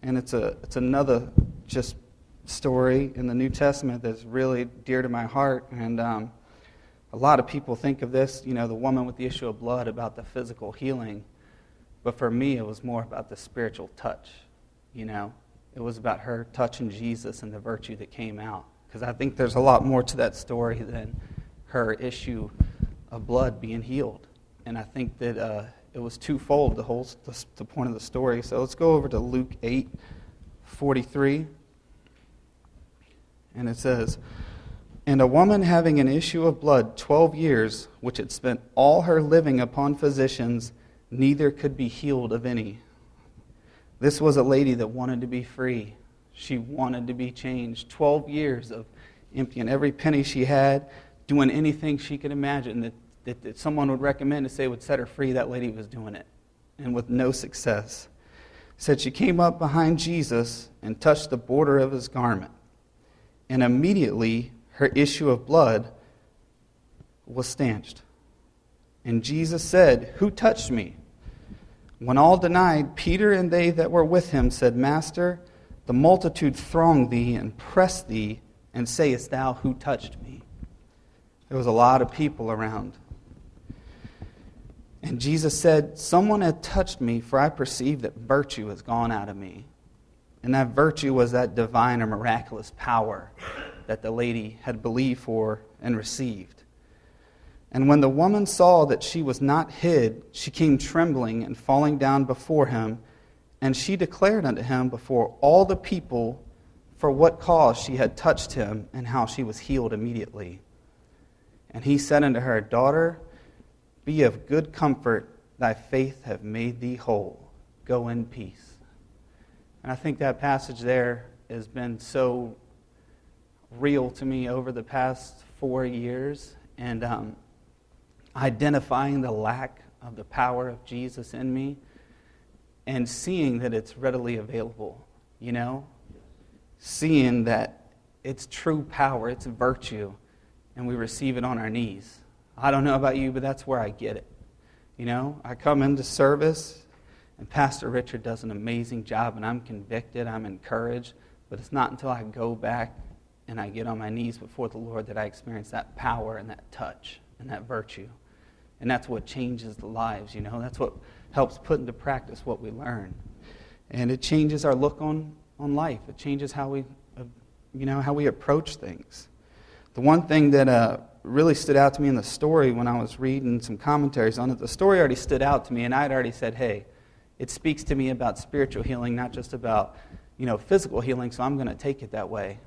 and it's another just story in the New Testament that's really dear to my heart. And a lot of people think of this, the woman with the issue of blood, about the physical healing. But for me, it was more about the spiritual touch, It was about her touching Jesus and the virtue that came out. Because I think there's a lot more to that story than her issue of blood being healed. And I think that it was twofold, the point of the story. So let's go over to Luke 8:43. And it says, "And a woman having an issue of blood 12 years, which had spent all her living upon physicians, neither could be healed of any." This was a lady that wanted to be free. She wanted to be changed. 12 years of emptying every penny she had, doing anything she could imagine that someone would recommend to say would set her free. That lady was doing it, and with no success. Said she came up behind Jesus and touched the border of his garment. And immediately her issue of blood was stanched. And Jesus said, "Who touched me?" When all denied, Peter and they that were with him said, "Master, the multitude throng thee and press thee, and sayest thou, Who touched me?" There was a lot of people around. And Jesus said, "Someone had touched me, for I perceive that virtue has gone out of me." And that virtue was that divine or miraculous power that the lady had believed for and received. And when the woman saw that she was not hid, she came trembling and falling down before him, and she declared unto him before all the people for what cause she had touched him, and how she was healed immediately. And he said unto her, "Daughter, be of good comfort, thy faith hath made thee whole. Go in peace." And I think that passage there has been so real to me over the past 4 years, and identifying the lack of the power of Jesus in me and seeing that it's readily available, seeing that it's true power, it's virtue, and we receive it on our knees. I don't know about you, but that's where I get it. I come into service, and Pastor Richard does an amazing job, and I'm convicted, I'm encouraged, but it's not until I go back and I get on my knees before the Lord that I experience that power and that touch and that virtue. And that's what changes the lives, That's what helps put into practice what we learn. And it changes our look on life. It changes how we approach things. The one thing that really stood out to me in the story when I was reading some commentaries on it, the story already stood out to me, and I had already said, hey, it speaks to me about spiritual healing, not just about, physical healing, so I'm going to take it that way.